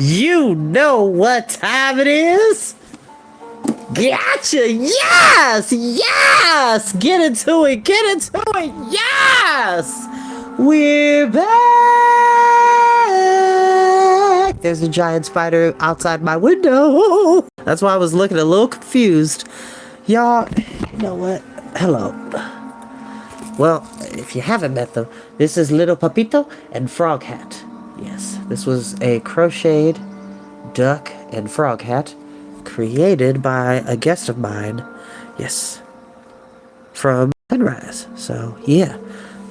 You know what time it is? Gotcha! Yes! Yes! Get into it! Get into it! Yes! We're back! There's a giant spider outside my window. That's why I was looking a little confused. Y'all, you know what? Hello. Well, if you haven't met them, this is Little Papito and Frog Hat. Yes, this was a crocheted duck and frog hat created by a guest of mine. Yes, from Sunrise. So, yeah.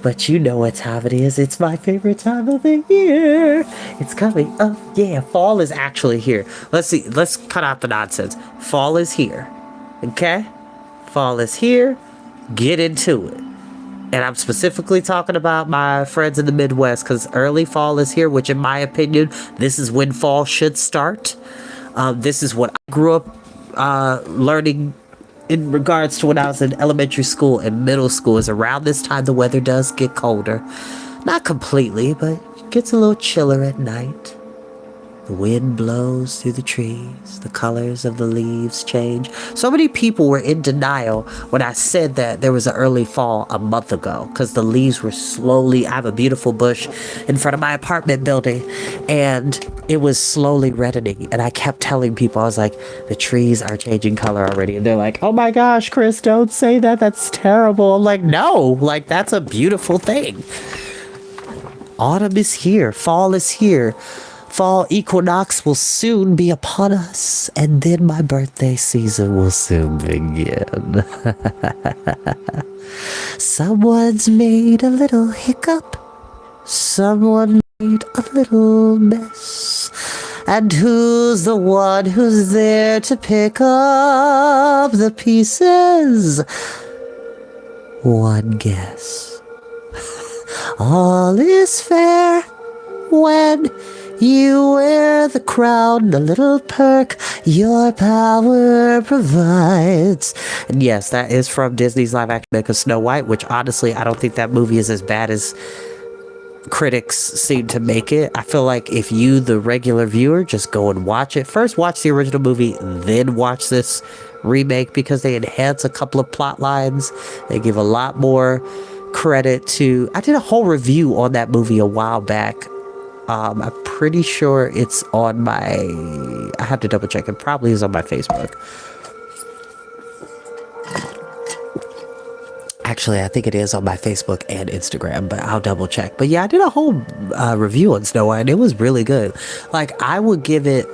But you know what time it is. It's my favorite time of the year. It's coming up. Yeah, fall is actually here. Let's see. Let's cut out the nonsense. Fall is here. Okay? Fall is here. Get into it. And I'm specifically talking about my friends in the Midwest because early fall is here, which in my opinion, this is when fall should start. This is what I grew up learning in regards to when I was in elementary school and middle school. Is around this time the weather does get colder. Not completely, but it gets a little chiller at night. The wind blows through the trees. The colors of the leaves change. So many people were in denial when I said that there was an early fall a month ago because the leaves were slowly... I have a beautiful bush in front of my apartment building and it was slowly reddening. And I kept telling people, I was like, the trees are changing color already. And they're like, oh my gosh, Chris, don't say that. That's terrible. I'm like, no, like that's a beautiful thing. Autumn is here. Fall is here. Fall equinox will soon be upon us, and then my birthday season will soon begin. Someone's made a little hiccup. Someone made a little mess. And who's the one who's there to pick up the pieces? One guess. All is fair when you wear the crown, the little perk your power provides. And yes, that is from Disney's live action remake of Snow White, which honestly, I don't think that movie is as bad as critics seem to make it. I feel like if you, the regular viewer, just go and watch it. First, watch the original movie, then watch this remake because they enhance a couple of plot lines. They give a lot more credit to... I did a whole review on that movie a while back. I'm pretty sure it's on my... I have to double check. It probably is on my Facebook. Actually, I think it is on my Facebook and Instagram, but I'll double check. But yeah, I did a whole review on Snow White, and it was really good. Like, I would give it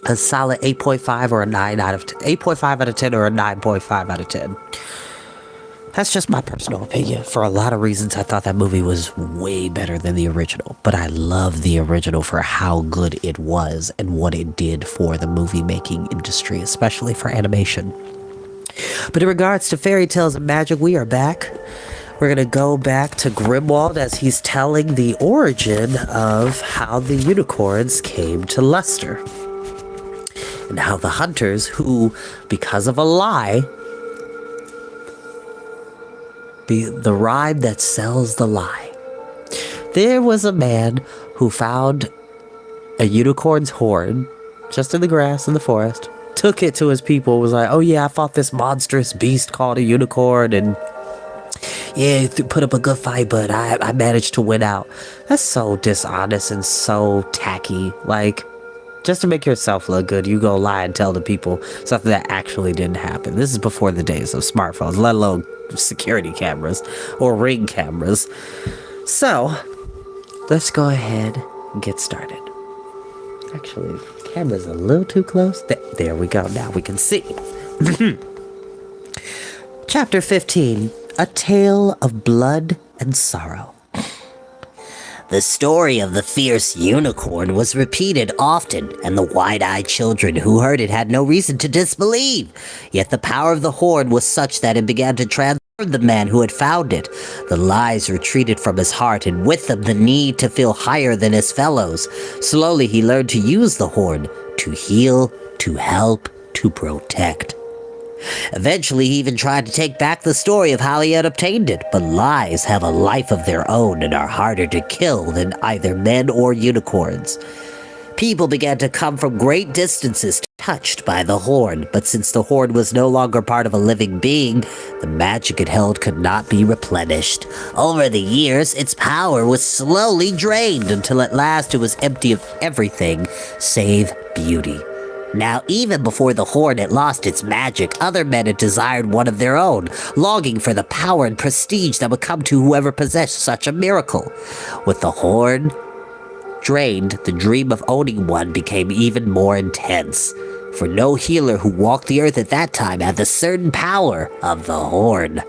a solid 8.5 or a 9 out of 8.5 out of 10 or a 9.5 out of 10. That's just my personal opinion. For a lot of reasons, I thought that movie was way better than the original. But I love the original for how good it was and what it did for the movie-making industry, especially for animation. But in regards to fairy tales and magic, we are back. We're going to go back to Grimwald as he's telling the origin of how the unicorns came to Leicester. And how the hunters who, because of a lie... the rhyme that sells the lie. There was a man who found a unicorn's horn just in the grass in the forest, took it to his people, was like, oh yeah, I fought this monstrous beast called a unicorn, and yeah, put up a good fight, but I managed to win out. That's so dishonest and so tacky. Like, just to make yourself look good, you go lie and tell the people something that actually didn't happen. This is before the days of smartphones, let alone security cameras or ring cameras. So, let's go ahead and get started. Actually, the camera's a little too close. There we go. Now we can see. Chapter 15, A Tale of Blood and Sorrow. The story of the fierce unicorn was repeated often, and the wide-eyed children who heard it had no reason to disbelieve. Yet the power of the horn was such that it began to transform the man who had found it. The lies retreated from his heart, and with them the need to feel higher than his fellows. Slowly he learned to use the horn, to heal, to help, to protect. Eventually, he even tried to take back the story of how he had obtained it, but lies have a life of their own and are harder to kill than either men or unicorns. People began to come from great distances touched by the horn, but since the horn was no longer part of a living being, the magic it held could not be replenished. Over the years, its power was slowly drained until at last it was empty of everything save beauty. Now, even before the horn had lost its magic, other men had desired one of their own, longing for the power and prestige that would come to whoever possessed such a miracle. With the horn drained, the dream of owning one became even more intense, for no healer who walked the earth at that time had the certain power of the horn.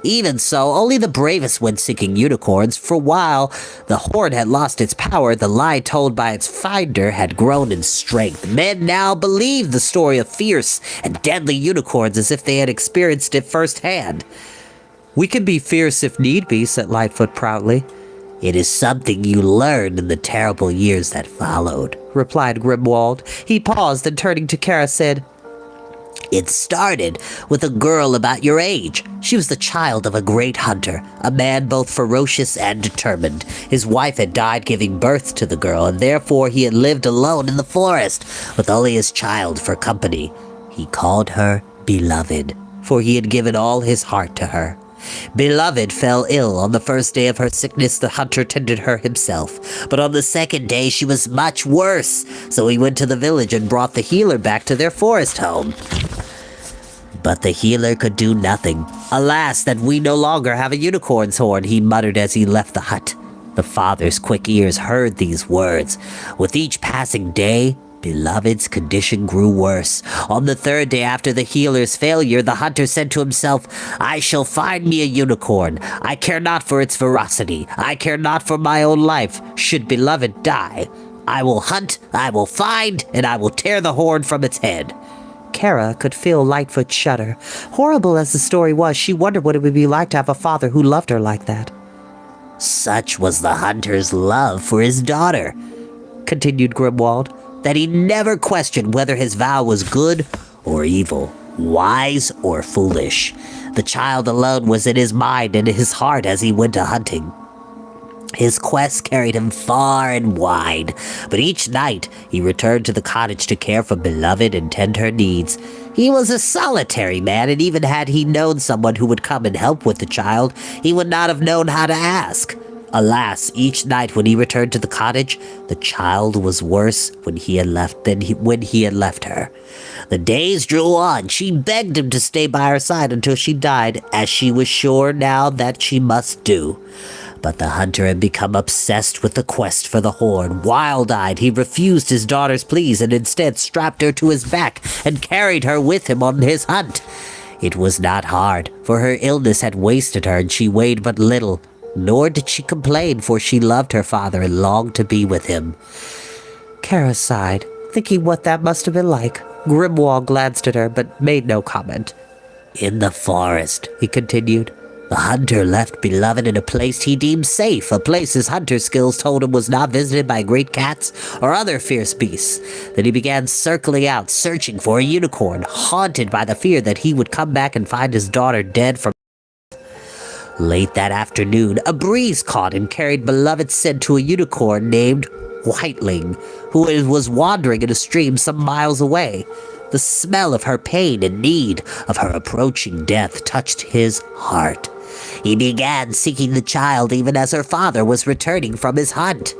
Even so, only the bravest went seeking unicorns, for while the horn had lost its power, the lie told by its finder had grown in strength. Men now believed the story of fierce and deadly unicorns as if they had experienced it firsthand. "We can be fierce if need be," said Lightfoot proudly. "It is something you learned in the terrible years that followed," replied Grimwald. He paused and turning to Kara said, "It started with a girl about your age. She was the child of a great hunter, a man both ferocious and determined. His wife had died giving birth to the girl, and therefore he had lived alone in the forest, with only his child for company. He called her Beloved, for he had given all his heart to her. Beloved fell ill. On the first day of her sickness, the hunter tended her himself. But on the second day, she was much worse. So he went to the village and brought the healer back to their forest home. But the healer could do nothing. Alas, that we no longer have a unicorn's horn," he muttered as he left the hut. The father's quick ears heard these words. With each passing day, Beloved's condition grew worse. On the third day after the healer's failure, the hunter said to himself, "I shall find me a unicorn. I care not for its ferocity. I care not for my own life. Should Beloved die, I will hunt, I will find, and I will tear the horn from its head." Kara could feel Lightfoot shudder. Horrible as the story was, she wondered what it would be like to have a father who loved her like that. "Such was the hunter's love for his daughter," continued Grimwald, "that he never questioned whether his vow was good or evil, wise or foolish. The child alone was in his mind and in his heart as he went a-hunting. His quest carried him far and wide, but each night he returned to the cottage to care for Beloved and tend her needs. He was a solitary man, and even had he known someone who would come and help with the child, he would not have known how to ask. Alas, each night when he returned to the cottage, the child was worse when he had left than when he had left her. The days drew on. She begged him to stay by her side until she died, as she was sure now that she must do. But the hunter had become obsessed with the quest for the horn. Wild-eyed, he refused his daughter's pleas and instead strapped her to his back and carried her with him on his hunt. It was not hard, for her illness had wasted her and she weighed but little. Nor did she complain, for she loved her father and longed to be with him. Kara sighed, thinking what that must have been like. Grimwald glanced at her, but made no comment. "In the forest," he continued, "the hunter left Beloved in a place he deemed safe, a place his hunter skills told him was not visited by great cats or other fierce beasts. Then he began circling out, searching for a unicorn, haunted by the fear that he would come back and find his daughter dead from Late that afternoon, a breeze caught and carried Beloved's scent to a unicorn named Whiteling, who was wandering in a stream some miles away. The smell of her pain and need, of her approaching death, touched his heart. He began seeking the child even as her father was returning from his hunt.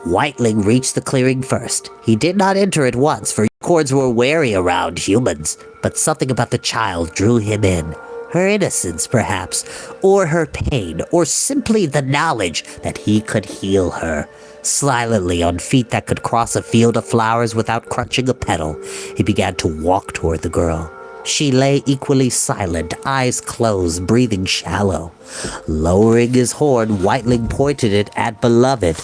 Whiteling reached the clearing first. He did not enter at once, for unicorns were wary around humans, but something about the child drew him in. Her innocence, perhaps, or her pain, or simply the knowledge that he could heal her. Silently, on feet that could cross a field of flowers without crunching a petal, he began to walk toward the girl. She lay equally silent, eyes closed, breathing shallow. Lowering his horn, Whiteling pointed it at Beloved.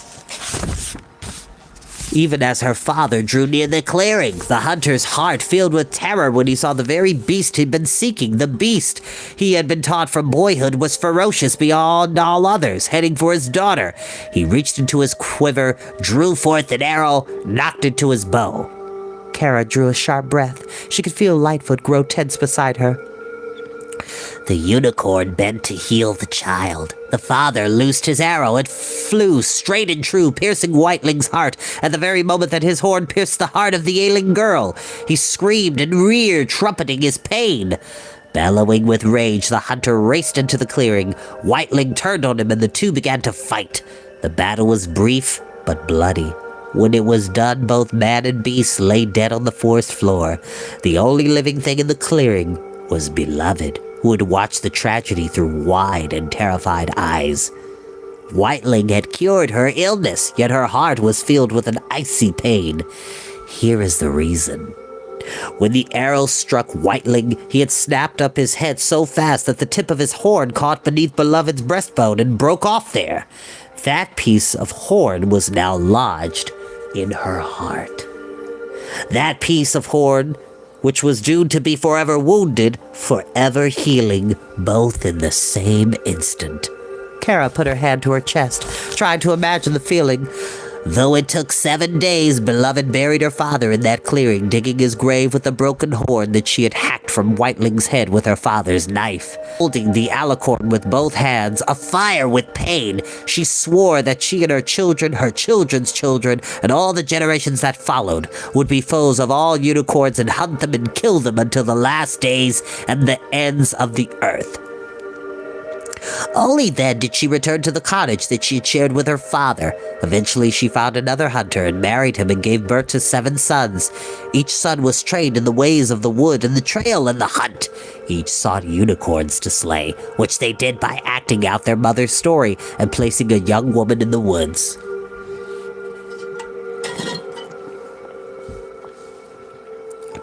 Even as her father drew near the clearing, the hunter's heart filled with terror when he saw the very beast he'd been seeking. The beast he had been taught from boyhood was ferocious beyond all others, heading for his daughter. He reached into his quiver, drew forth an arrow, knocked it to his bow. Kara drew a sharp breath. She could feel Lightfoot grow tense beside her. The unicorn bent to heal the child. The father loosed his arrow. It flew straight and true, piercing Whiteling's heart at the very moment that his horn pierced the heart of the ailing girl. He screamed and reared, trumpeting his pain. Bellowing with rage, the hunter raced into the clearing. Whiteling turned on him and the two began to fight. The battle was brief but bloody. When it was done, both man and beast lay dead on the forest floor. The only living thing in the clearing was Beloved, who had watched the tragedy through wide and terrified eyes. Whiteling had cured her illness, yet her heart was filled with an icy pain. Here is the reason. When the arrow struck Whiteling, he had snapped up his head so fast that the tip of his horn caught beneath Beloved's breastbone and broke off there. That piece of horn was now lodged in her heart. That piece of horn, which was doomed to be forever wounded, forever healing, both in the same instant. Kara put her hand to her chest, trying to imagine the feeling. Though it took 7 days, Beloved buried her father in that clearing, digging his grave with the broken horn that she had hacked from Whiteling's head with her father's knife. Holding the alicorn with both hands, afire with pain, she swore that she and her children, her children's children, and all the generations that followed would be foes of all unicorns and hunt them and kill them until the last days and the ends of the earth. Only then did she return to the cottage that she had shared with her father. Eventually, she found another hunter and married him and gave birth to 7 sons. Each son was trained in the ways of the wood and the trail and the hunt. Each sought unicorns to slay, which they did by acting out their mother's story and placing a young woman in the woods.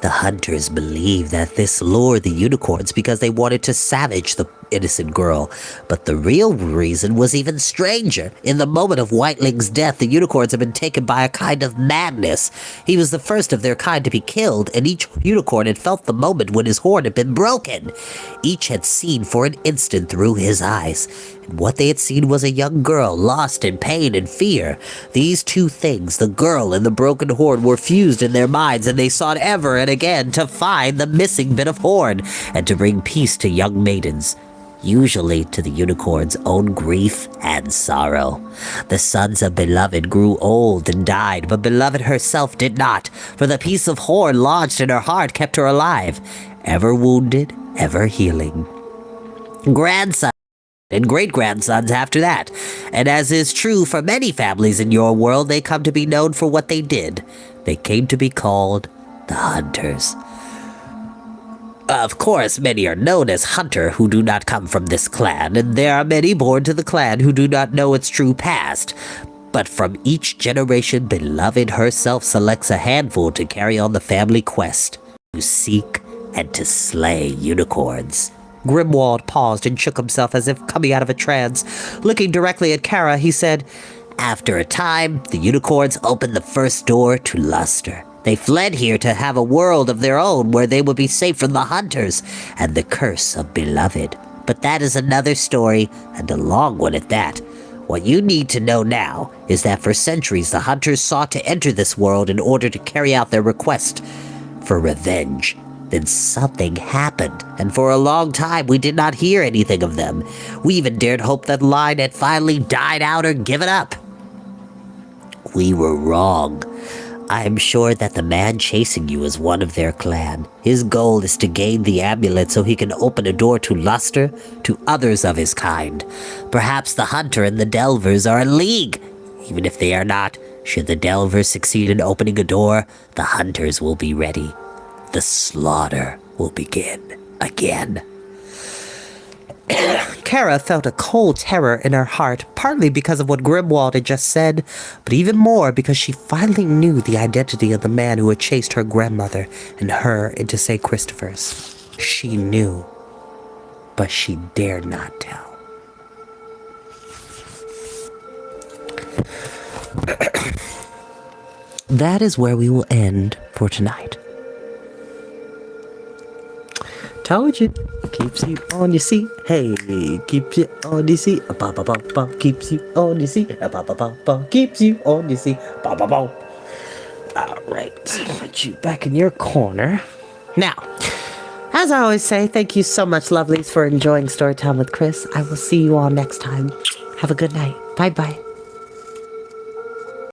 The hunters believed that this lured the unicorns because they wanted to savage the innocent girl. But the real reason was even stranger. In the moment of Whiteling's death, the unicorns had been taken by a kind of madness. He was the first of their kind to be killed, and each unicorn had felt the moment when his horn had been broken. Each had seen for an instant through his eyes, and what they had seen was a young girl lost in pain and fear. These two things, the girl and the broken horn, were fused in their minds, and they sought ever and again to find the missing bit of horn and to bring peace to young maidens, usually to the unicorn's own grief and sorrow. The sons of Beloved grew old and died, but Beloved herself did not, for the piece of horn lodged in her heart kept her alive, ever wounded, ever healing. Grandson and great-grandsons after that, and as is true for many families in your world, they come to be known for what they did. They came to be called the Hunters. Of course, many are known as Hunter who do not come from this clan, and there are many born to the clan who do not know its true past. But from each generation, Beloved herself selects a handful to carry on the family quest, to seek and to slay unicorns. Grimwald paused and shook himself as if coming out of a trance. Looking directly at Kara, he said, "After a time, the unicorns opened the first door to Luster. They fled here to have a world of their own where they would be safe from the hunters and the curse of Beloved. But that is another story, and a long one at that. What you need to know now is that for centuries the hunters sought to enter this world in order to carry out their request for revenge. Then something happened, and for a long time we did not hear anything of them. We even dared hope that line had finally died out or given up. We were wrong. I am sure that the man chasing you is one of their clan. His goal is to gain the amulet so he can open a door to Luster, to others of his kind. Perhaps the hunter and the delvers are in league. Even if they are not, should the delvers succeed in opening a door, the hunters will be ready. The slaughter will begin again." Kara felt a cold terror in her heart, partly because of what Grimwald had just said, but even more because she finally knew the identity of the man who had chased her grandmother and her into St. Christopher's. She knew, but she dared not tell. That is where we will end for tonight. Told you, keeps you on your seat. Hey, keeps you on your seat. Ba ba ba ba, keeps you on your seat. Ba ba ba ba, keeps you on your seat. Ba ba ba. All right, put you back in your corner. Now, As I always say, thank you so much, lovelies, for enjoying Storytime with Chris. I will see you all next time. Have a good night. Bye-bye.